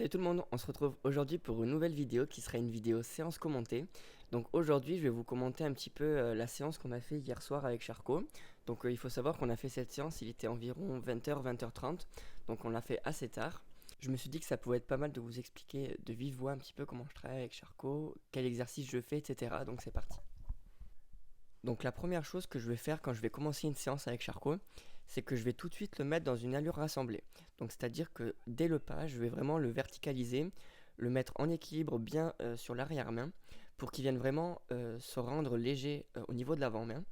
Salut tout le monde, on se retrouve aujourd'hui pour une nouvelle vidéo qui sera une vidéo séance commentée. Donc aujourd'hui je vais vous commenter un petit peu la séance qu'on a fait hier soir avec Charcot. Donc il faut savoir qu'on a fait cette séance, il était environ 20h, 20h30, donc on l'a fait assez tard. Je me suis dit que ça pouvait être pas mal de vous expliquer de vive voix un petit peu comment je travaille avec Charcot, quel exercice je fais, etc. Donc c'est parti. Donc la première chose que je vais faire quand je vais commencer une séance avec Charcot, c'est que je vais tout de suite le mettre dans une allure rassemblée. Donc c'est-à-dire que dès le pas, je vais vraiment le verticaliser, le mettre en équilibre bien sur l'arrière-main pour qu'il vienne vraiment se rendre léger au niveau de l'avant-main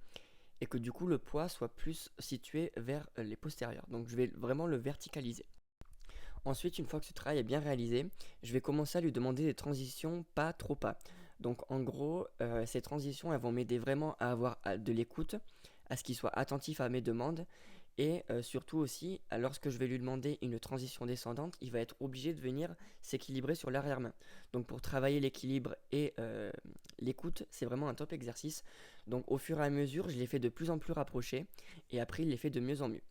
et que du coup le poids soit plus situé vers les postérieurs. Donc je vais vraiment le verticaliser. Ensuite, une fois que ce travail est bien réalisé, je vais commencer à lui demander des transitions pas trop pas. Donc en gros, ces transitions, elles vont m'aider vraiment à avoir de l'écoute, à ce qu'il soit attentif à mes demandes, et surtout aussi, lorsque je vais lui demander une transition descendante, il va être obligé de venir s'équilibrer sur l'arrière-main. Donc pour travailler l'équilibre et l'écoute, c'est vraiment un top exercice. Donc au fur et à mesure, je les fais de plus en plus rapprochés, et après, il les fait de mieux en mieux.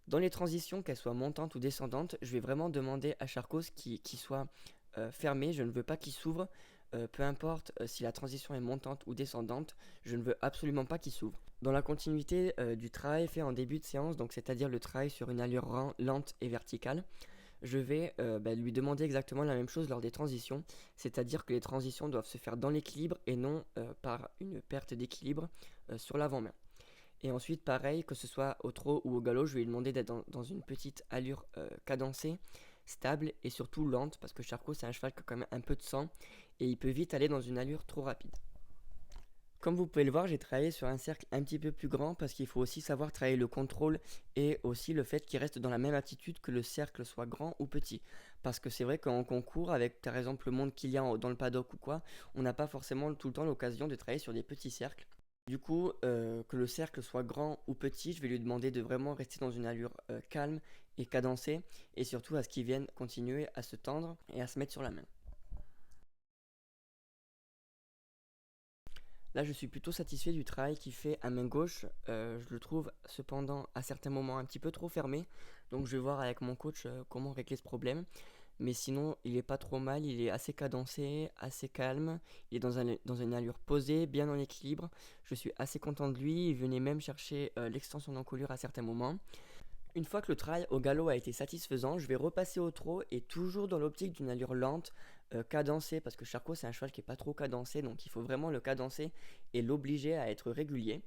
Dans les transitions, qu'elles soient montantes ou descendantes, je vais vraiment demander à Charcot qu'il soit fermé. Je ne veux pas qu'il s'ouvre. Peu importe si la transition est montante ou descendante, je ne veux absolument pas qu'il s'ouvre. Dans la continuité du travail fait en début de séance, donc c'est-à-dire le travail sur une allure lente et verticale, je vais lui demander exactement la même chose lors des transitions, c'est-à-dire que les transitions doivent se faire dans l'équilibre et non par une perte d'équilibre sur l'avant-main. Et ensuite, pareil, que ce soit au trot ou au galop, je vais lui demander d'être dans une petite allure cadencée, stable et surtout lente, parce que Charcot, c'est un cheval qui a quand même un peu de sang, et il peut vite aller dans une allure trop rapide. Comme vous pouvez le voir, j'ai travaillé sur un cercle un petit peu plus grand, parce qu'il faut aussi savoir travailler le contrôle, et aussi le fait qu'il reste dans la même attitude que le cercle soit grand ou petit. Parce que c'est vrai qu'en concours, avec par exemple le monde qu'il y a dans le paddock ou quoi, on n'a pas forcément tout le temps l'occasion de travailler sur des petits cercles. Du coup, que le cercle soit grand ou petit, je vais lui demander de vraiment rester dans une allure calme et cadencée, et surtout à ce qu'il vienne continuer à se tendre et à se mettre sur la main. Là, je suis plutôt satisfait du travail qu'il fait à main gauche. Je le trouve cependant à certains moments un petit peu trop fermé, donc je vais voir avec mon coach comment régler ce problème. Mais sinon, il est pas trop mal, il est assez cadencé, assez calme, il est dans une allure posée, bien en équilibre. Je suis assez content de lui, il venait même chercher l'extension d'encolure à certains moments. Une fois que le travail au galop a été satisfaisant, je vais repasser au trot et toujours dans l'optique d'une allure lente, cadencée, parce que Charcot c'est un cheval qui est pas trop cadencé, donc il faut vraiment le cadencer et l'obliger à être régulier.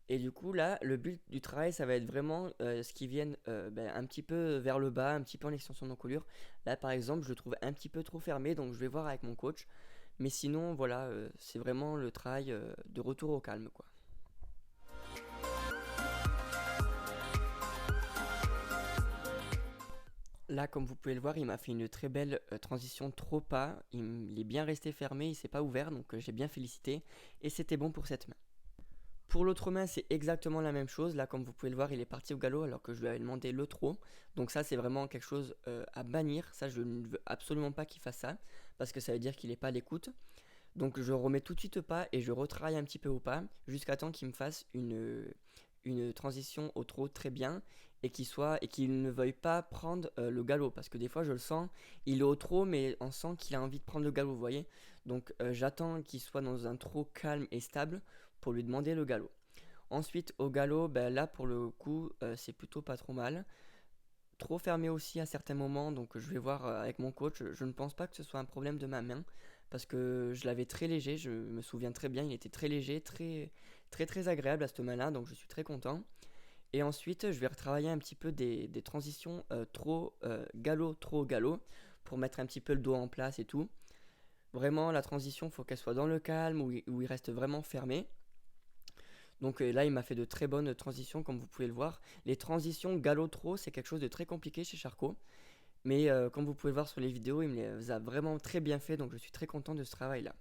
Et du coup, là, le but du travail, ça va être vraiment ce qui vienne un petit peu vers le bas, un petit peu en extension d'encolure. Là, par exemple, je le trouve un petit peu trop fermé, donc je vais voir avec mon coach. Mais sinon, voilà, c'est vraiment le travail de retour au calme, quoi. Là, comme vous pouvez le voir, il m'a fait une très belle transition trop pas. Il est bien resté fermé, il s'est pas ouvert, donc j'ai bien félicité. Et c'était bon pour cette main. Pour l'autre main, c'est exactement la même chose. Là, comme vous pouvez le voir, il est parti au galop alors que je lui avais demandé le trot. Donc ça, c'est vraiment quelque chose à bannir. Ça, je ne veux absolument pas qu'il fasse ça parce que ça veut dire qu'il n'est pas à l'écoute. Donc je remets tout de suite au pas et je retravaille un petit peu au pas jusqu'à temps qu'il me fasse une transition au trot très bien et qu'il ne veuille pas prendre le galop parce que des fois je le sens, il est au trot mais on sent qu'il a envie de prendre le galop, vous voyez. Donc j'attends qu'il soit dans un trot calme et stable pour lui demander le galop. Ensuite au galop, ben, là pour le coup c'est plutôt pas trop mal. Trop fermé aussi à certains moments, donc je vais voir avec mon coach. Je ne pense pas que ce soit un problème de ma main parce que je l'avais très léger, je me souviens très bien, il était très léger, très agréable à cette main-là, donc je suis très content. Et ensuite, je vais retravailler un petit peu des transitions trop galop pour mettre un petit peu le dos en place et tout. Vraiment, la transition, il faut qu'elle soit dans le calme, où il reste vraiment fermé. Donc là, il m'a fait de très bonnes transitions, comme vous pouvez le voir. Les transitions galop-trot, c'est quelque chose de très compliqué chez Charcot. Mais comme vous pouvez le voir sur les vidéos, il me les a vraiment très bien fait, donc je suis très content de ce travail-là.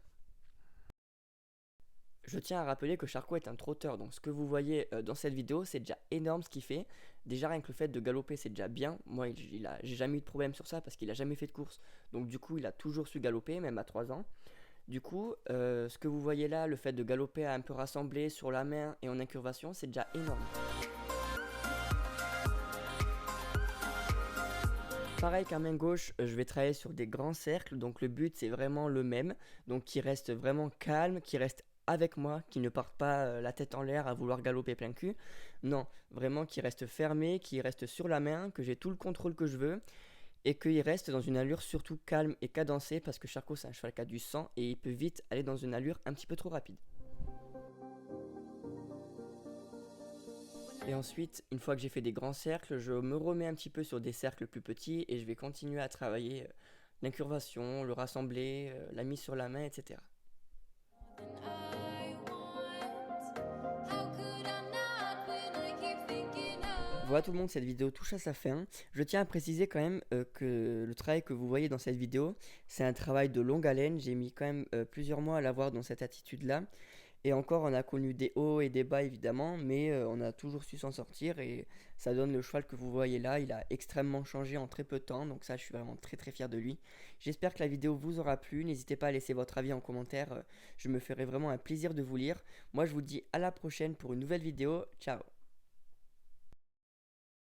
Je tiens à rappeler que Charcot est un trotteur, donc ce que vous voyez dans cette vidéo, c'est déjà énorme ce qu'il fait. Déjà rien que le fait de galoper, c'est déjà bien. Moi, j'ai jamais eu de problème sur ça parce qu'il a jamais fait de course. Donc du coup, il a toujours su galoper, même à 3 ans. Du coup, ce que vous voyez là, le fait de galoper un peu rassemblé sur la main et en incurvation, c'est déjà énorme. Pareil qu'à main gauche, je vais travailler sur des grands cercles, donc le but c'est vraiment le même, donc qui reste vraiment calme, qui reste avec moi, qui ne parte pas la tête en l'air à vouloir galoper plein cul. Non, vraiment qui reste fermé, qui reste sur la main, que j'ai tout le contrôle que je veux et qu'il reste dans une allure surtout calme et cadencée parce que Charcot c'est un cheval qui a du sang et il peut vite aller dans une allure un petit peu trop rapide. Et ensuite, une fois que j'ai fait des grands cercles, je me remets un petit peu sur des cercles plus petits et je vais continuer à travailler l'incurvation, le rassemblé, la mise sur la main, etc. Voilà tout le monde, cette vidéo touche à sa fin. Je tiens à préciser quand même que le travail que vous voyez dans cette vidéo, c'est un travail de longue haleine. J'ai mis quand même plusieurs mois à l'avoir dans cette attitude-là. Et encore, on a connu des hauts et des bas évidemment, mais on a toujours su s'en sortir et ça donne le cheval que vous voyez là. Il a extrêmement changé en très peu de temps, donc ça je suis vraiment très très fier de lui. J'espère que la vidéo vous aura plu, n'hésitez pas à laisser votre avis en commentaire, je me ferai vraiment un plaisir de vous lire. Moi je vous dis à la prochaine pour une nouvelle vidéo, ciao.